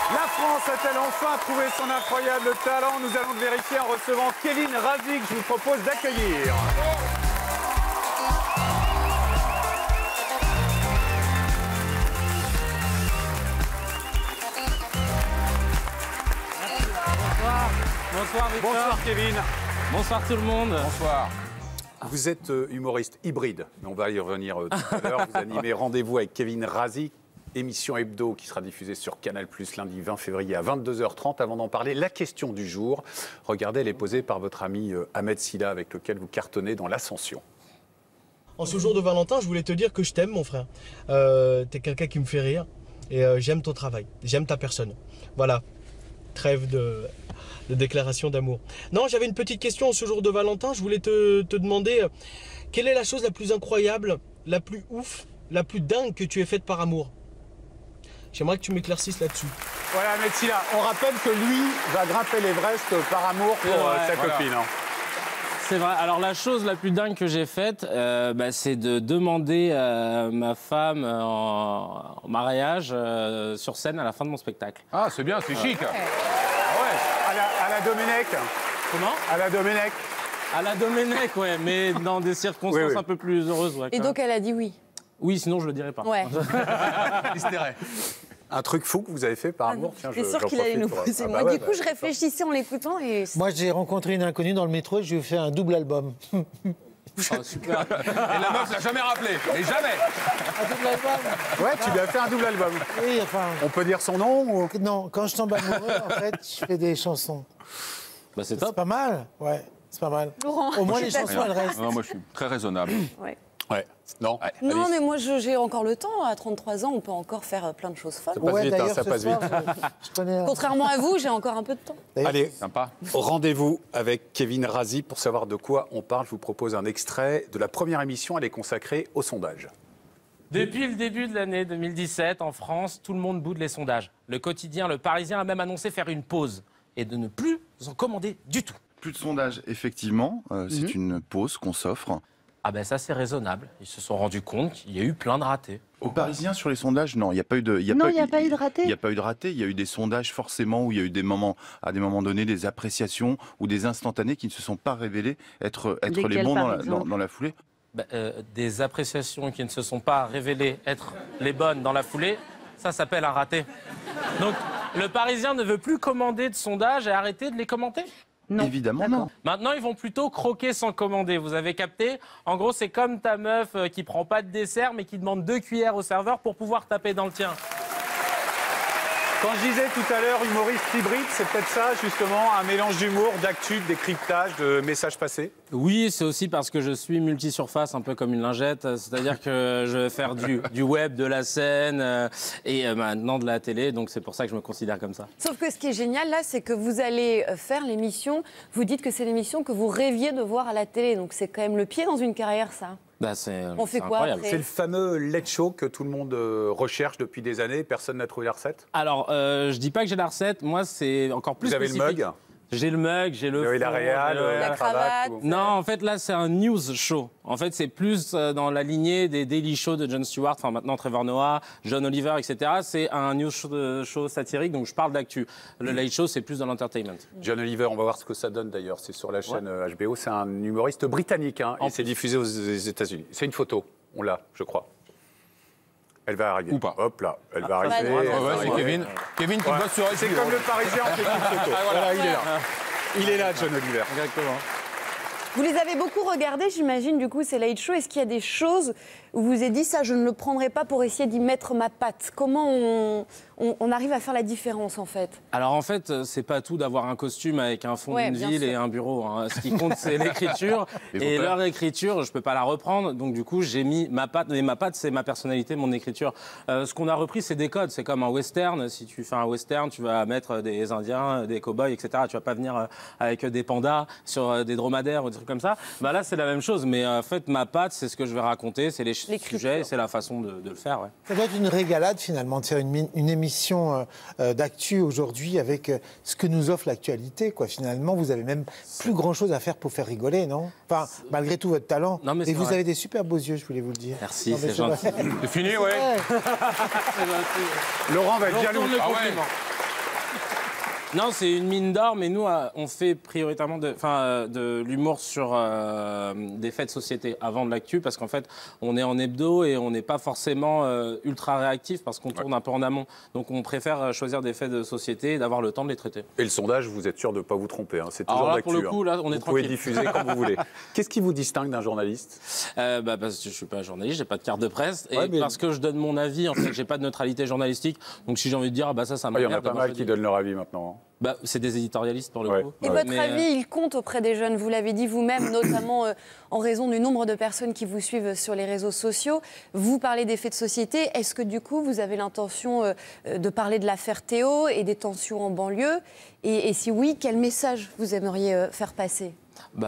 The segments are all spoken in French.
La France a-t-elle enfin trouvé son incroyable talent? Nous allons le vérifier en recevant Kevin Razi, que je vous propose d'accueillir. Bonsoir Victor. Bonsoir Kevin. Bonsoir tout le monde. Bonsoir. Vous êtes humoriste hybride, mais on va y revenir tout à l'heure. Vous animez Rendez-vous avec Kevin Razi, émission hebdo qui sera diffusée sur Canal+, lundi 20 février à 22h30. Avant d'en parler, la question du jour. Regardez, elle est posée par votre ami Ahmed Silla, avec lequel vous cartonnez dans l'Ascension. En ce jour de Valentin, je voulais te dire que je t'aime, mon frère. T'es quelqu'un qui me fait rire et j'aime ton travail, j'aime ta personne. Voilà, trêve de déclaration d'amour. Non, j'avais une petite question en ce jour de Valentin. Je voulais te demander quelle est la chose la plus incroyable, la plus ouf, la plus dingue que tu aies faite par amour. J'aimerais que tu m'éclaircisses là-dessus. Voilà, Ahmed Silla, on rappelle que lui va grimper l'Everest par amour pour sa copine. Hein. C'est vrai. Alors la chose la plus dingue que j'ai faite, c'est de demander ma femme en mariage sur scène à la fin de mon spectacle. Ah, c'est bien, c'est chic. À la Domenech. Comment? À la Domenech. À la Domenech, ouais, mais dans des circonstances un peu plus heureuses. Ouais, et donc elle a dit oui. Oui, sinon je le dirais pas. Ouais. Un truc fou que vous avez fait par amour? J'étais sûre qu'il allait nous poser. Moi, du coup, je réfléchissais en l'écoutant et... Moi, j'ai rencontré une inconnue dans le métro et je lui ai fait un double album. Oh, super. Et la meuf l'a jamais rappelé. Et jamais. Un double album? Ouais, tu lui as fait un double album. Oui, enfin... On peut dire son nom ou... Non, quand je tombe amoureux, en fait, je fais des chansons. Bah, c'est top. C'est pas mal, ouais, c'est pas mal. Laurent, au moins, les chansons, elles restent. Non, moi, je suis très raisonnable. Ouais. Ouais. Non. Ouais. Non, Alice. mais moi, j'ai encore le temps. À 33 ans, on peut encore faire plein de choses folles. Ça passe vite, hein, d'ailleurs, ça ce passe soir, vite. je connais... Contrairement à vous, j'ai encore un peu de temps. Allez, Sympa. rendez-vous avec Kevin Razi pour savoir de quoi on parle. Je vous propose un extrait de la première émission. Elle est consacrée au sondage. Depuis le début de l'année 2017, en France, tout le monde boude les sondages. Le quotidien Le Parisien a même annoncé faire une pause et de ne plus en commander du tout. Plus de sondage, effectivement. C'est une pause qu'on s'offre. Ah ben ça c'est raisonnable. Ils se sont rendus compte qu'il y a eu plein de ratés. Aux Parisiens, sur les sondages, non, il n'y a pas eu de... Non, il n'y a pas eu de raté. Il n'y a pas eu de raté. Il y a eu des sondages, forcément, où il y a eu des moments, à des moments donnés, des appréciations ou des instantanés qui ne se sont pas révélés être les bons dans la foulée. Des appréciations qui ne se sont pas révélées être les bonnes dans la foulée, ça s'appelle un raté. Donc le Parisien ne veut plus commander de sondages et arrêter de les commenter? Non. Évidemment, non. Maintenant, ils vont plutôt croquer sans commander. Vous avez capté? En gros, c'est comme ta meuf qui prend pas de dessert, mais qui demande 2 cuillères au serveur pour pouvoir taper dans le tien. Quand je disais tout à l'heure humoriste hybride, c'est peut-être ça, justement, un mélange d'humour, d'actu, de décryptage, de messages passés? Oui, c'est aussi parce que je suis multisurface, un peu comme une lingette. C'est-à-dire que je vais faire du web, de la scène et maintenant de la télé. Donc c'est pour ça que je me considère comme ça. Sauf que ce qui est génial, là, c'est que vous allez faire l'émission. Vous dites que c'est l'émission que vous rêviez de voir à la télé. Donc c'est quand même le pied dans une carrière, ça. On fait quoi incroyable. après? C'est le fameux late show que tout le monde recherche depuis des années. Personne n'a trouvé la recette. Alors, je dis pas que j'ai la recette. Moi, c'est encore plus Vous avez spécifique. le mug? J'ai le mug, j'ai le Vous avez la fond, réal, j'ai le- La cravate. Non, en fait, là, c'est un news show. En fait, c'est plus dans la lignée des daily shows de Jon Stewart, enfin maintenant Trevor Noah, John Oliver, etc. C'est un news show satirique, donc je parle d'actu. Le late show, c'est plus dans l'entertainment. John Oliver, on va voir ce que ça donne d'ailleurs. C'est sur la chaîne HBO. C'est un humoriste britannique hein, et c'est diffusé aux États-Unis. C'est une photo. On l'a, je crois. Elle va arriver. Ou pas. Hop là, elle va arriver. C'est Kevin. Kevin qui bosse sur C'est comme le Parisien, on fait une photo. Voilà, il est là. Il est là, John Oliver. Exactement. Vous les avez beaucoup regardés, j'imagine, du coup, ces late shows. Est-ce qu'il y a des choses où vous vous êtes dit, ça, je ne le prendrai pas pour essayer d'y mettre ma patte? Comment on arrive à faire la différence, en fait? Alors en fait, c'est pas tout d'avoir un costume avec un fond d'une bien ville sûr. et un bureau. Hein. Ce qui compte, c'est l'écriture. Et leur écriture, je peux pas la reprendre. Donc du coup, j'ai mis ma patte. Et ma patte, c'est ma personnalité, mon écriture. Ce qu'on a repris, c'est des codes. C'est comme un western. Si tu fais un western, tu vas mettre des Indiens, des cow-boys, etc. Tu vas pas venir avec des pandas sur des dromadaires ou des trucs comme ça. Bah là, c'est la même chose. Mais en fait, ma patte, c'est ce que je vais raconter. C'est les sujets, c'est la façon de le faire. Ouais. Ça doit être une régalade, finalement, de faire une émission d'actu aujourd'hui avec ce que nous offre l'actualité, quoi. Finalement, vous avez même plus grand-chose à faire pour faire rigoler, non? Enfin, malgré tout votre talent. Non, mais et c'est vous vrai. avez des super beaux yeux, je voulais vous le dire. Merci, Non, mais c'est gentil. C'est fini, ouais. Laurent va être jaloux. Retourne le Ah ouais. compliment. Non, c'est une mine d'or, mais nous, on fait prioritairement de l'humour sur des faits de société avant de l'actu, parce qu'en fait, on est en hebdo et on n'est pas forcément ultra réactif, parce qu'on tourne un peu en amont. Donc, on préfère choisir des faits de société et d'avoir le temps de les traiter. Et le sondage, vous êtes sûr de ne pas vous tromper, hein. C'est toujours l'actu. Pour le coup, là, on est tranquille. Vous pouvez diffuser quand vous voulez. Qu'est-ce qui vous distingue d'un journaliste? Parce que je ne suis pas journaliste, j'ai pas de carte de presse, et parce que je donne mon avis, en fait, j'ai pas de neutralité journalistique. Donc, si j'ai envie de dire, ça m'emmerde. Il y en a pas mal qui donnent leur avis maintenant. C'est des éditorialistes pour le coup. Et votre avis, il compte auprès des jeunes, vous l'avez dit vous-même, notamment en raison du nombre de personnes qui vous suivent sur les réseaux sociaux. Vous parlez des faits de société. Est-ce que du coup, vous avez l'intention de parler de l'affaire Théo et des tensions en banlieue? Et si oui, quel message vous aimeriez faire passer?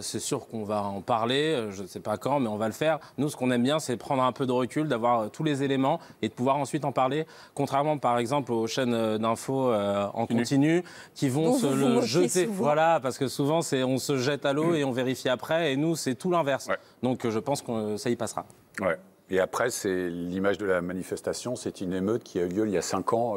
C'est sûr qu'on va en parler, je ne sais pas quand, mais on va le faire. Nous, ce qu'on aime bien, c'est prendre un peu de recul, d'avoir tous les éléments et de pouvoir ensuite en parler, contrairement par exemple aux chaînes d'infos en continu qui vont se le jeter. Voilà, parce que souvent, on se jette à l'eau et on vérifie après, et nous, c'est tout l'inverse. Ouais. Donc je pense que ça y passera. Ouais. Et après, c'est l'image de la manifestation, c'est une émeute qui a eu lieu il y a 5 ans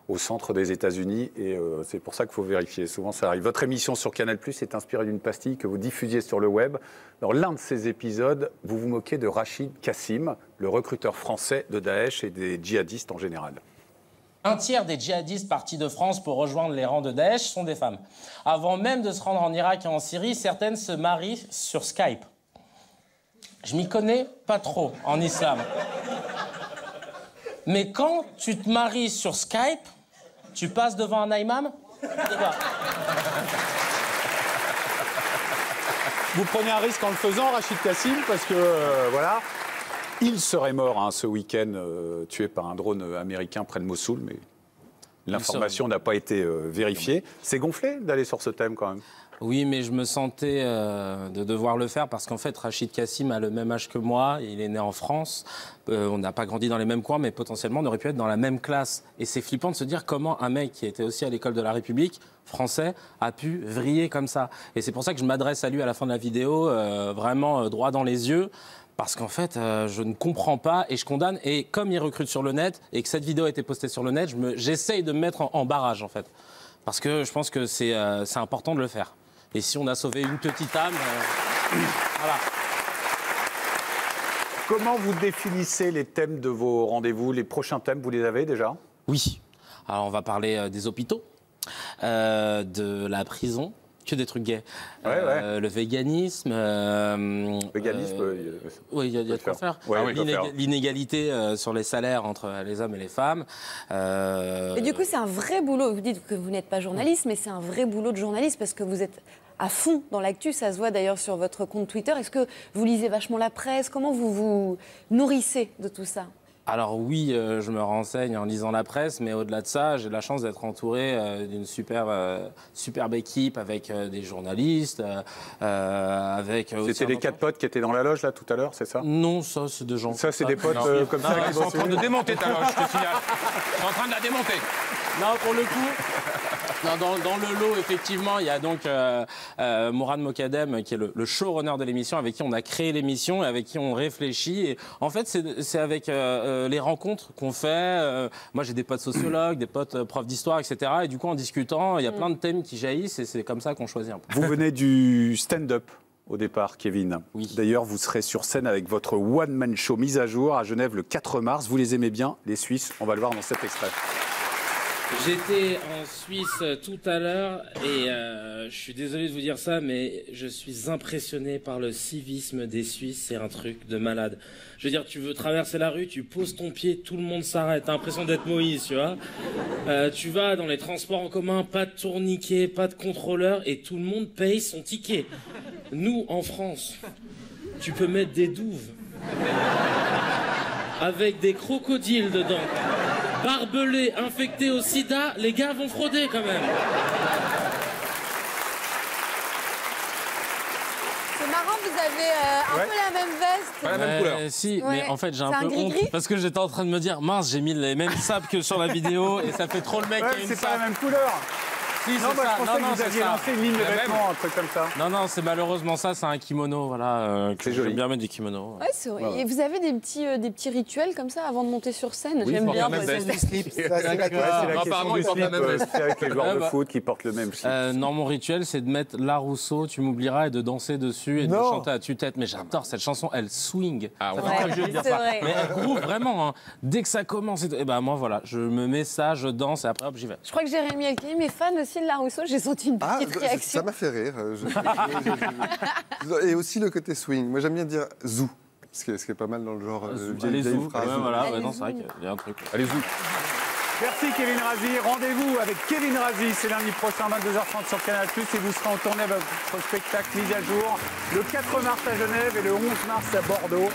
au centre des États-Unis, et c'est pour ça qu'il faut vérifier. Souvent, ça arrive. Votre émission sur Canal+ est inspirée d'une pastille que vous diffusiez sur le web. Dans l'un de ces épisodes, vous vous moquez de Rachid Kassim, le recruteur français de Daesh et des djihadistes en général. Un tiers des djihadistes partis de France pour rejoindre les rangs de Daesh sont des femmes. Avant même de se rendre en Irak et en Syrie, certaines se marient sur Skype. Je m'y connais pas trop en islam. Mais quand tu te maries sur Skype, tu passes devant un imam? Vous prenez un risque en le faisant, Rachid Kassim, parce que, voilà, il serait mort ce week-end, tué par un drone américain près de Mossoul, mais l'information n'a pas été vérifiée. C'est gonflé d'aller sur ce thème, quand même. Oui, mais je me sentais de devoir le faire parce qu'en fait, Rachid Kassim a le même âge que moi. Il est né en France. On n'a pas grandi dans les mêmes coins, mais potentiellement, on aurait pu être dans la même classe. Et c'est flippant de se dire comment un mec qui était aussi à l'école de la République, français, a pu vriller comme ça. Et c'est pour ça que je m'adresse à lui à la fin de la vidéo, vraiment droit dans les yeux. Parce qu'en fait, je ne comprends pas et je condamne. Et comme il recrute sur le net et que cette vidéo a été postée sur le net, j'essaye de me mettre en barrage, en fait. Parce que je pense que c'est important de le faire. Et si on a sauvé une petite âme, voilà. Comment vous définissez les thèmes de vos rendez-vous? Les prochains thèmes, vous les avez déjà? Oui. Alors, on va parler des hôpitaux, de la prison, que des trucs gays. Le véganisme. Véganisme, oui, il y a de quoi faire. L'inégalité sur les salaires entre les hommes et les femmes. Et du coup, c'est un vrai boulot. Vous dites que vous n'êtes pas journaliste, mais c'est un vrai boulot de journaliste parce que vous êtes à fond dans l'actu. Ça se voit d'ailleurs sur votre compte Twitter. Est-ce que vous lisez vachement la presse? Comment vous vous nourrissez de tout ça? Alors oui, je me renseigne en lisant la presse, mais au-delà de ça, j'ai la chance d'être entouré d'une superbe équipe avec des journalistes, avec... C'était les 4 potes qui étaient dans la loge, là, tout à l'heure, c'est ça? Non, ça, c'est des gens... Ça, c'est des potes comme ça qui sont en train de démonter ta loge, je te signale. Ils sont en train de la démonter. Non, pour le coup... Non, dans le lot, effectivement, il y a donc Mourad Mokadem, qui est le showrunner de l'émission, avec qui on a créé l'émission et avec qui on réfléchit. Et en fait, c'est avec les rencontres qu'on fait. Moi, j'ai des potes sociologues, des potes profs d'histoire, etc. Et du coup, en discutant, il y a plein de thèmes qui jaillissent et c'est comme ça qu'on choisit un peu. Vous venez du stand-up au départ, Kevin. Oui. D'ailleurs, vous serez sur scène avec votre one-man show mise à jour à Genève le 4 mars. Vous les aimez bien, les Suisses? On va le voir dans cet extrait. J'étais en Suisse tout à l'heure et je suis désolé de vous dire ça, mais je suis impressionné par le civisme des Suisses. C'est un truc de malade. Je veux dire, tu veux traverser la rue, tu poses ton pied, tout le monde s'arrête. T'as l'impression d'être Moïse, tu vois. Tu vas dans les transports en commun, pas de tourniquet, pas de contrôleur et tout le monde paye son ticket. Nous, en France, tu peux mettre des douves avec des crocodiles dedans. Barbelés, infectés au sida, les gars vont frauder quand même. C'est marrant, vous avez un peu la même veste. Pas la même couleur. Si, mais en fait j'ai un peu honte parce que j'étais en train de me dire mince, j'ai mis les mêmes sapes que sur la vidéo et ça fait trop le mec qui a une c'est sape. pas la même couleur. Si, Non, c'est moi, ça. je pensais que vous c'est aviez ça. lancé une ligne de La même. vêtements, un truc comme ça. Non, c'est malheureusement ça, c'est un kimono, voilà. C'est joli. J'aime bien mettre du kimono. Ouais, c'est vrai. Et vous avez des petits rituels comme ça avant de monter sur scène? Oui, J'aime pour bien. la même parce que veste. c'est- Ça, c'est la Ouais, c'est la Apparemment, question ils du portent la slip, même veste. c'est avec les joueurs Ouais, de bah. foot qui portent le même slip. Non, mon rituel, c'est de mettre La Rousseau, Tu m'oublieras, et de danser dessus et de Non. chanter à tue-tête. Mais j'adore cette chanson, elle swing. Ah, Ça ouais. fait très vieux de dire c'est ça. vrai. Mais elle groove vraiment. Hein. Dès que ça commence, et ben moi, voilà, je me mets ça, je danse et après, hop, j'y vais. Je crois que Jérémy Elkaïm est fan aussi de La Rousseau. J'ai senti une petite réaction. ça m'a fait rire. Et aussi le côté swing. Moi, j'aime bien dire zou, ce qui est pas mal dans le genre Allez, vieille zou. phrase. Ouais, voilà, Allez, ouais, non, zou. c'est vrai qu'il y a un truc. Allez, zou. Merci Kevin Razi. Rendez-vous avec Kevin Razi, c'est lundi prochain, 22h30 sur Canal+. Et vous serez en tournée avec votre spectacle Mise à jour le 4 mars à Genève et le 11 mars à Bordeaux.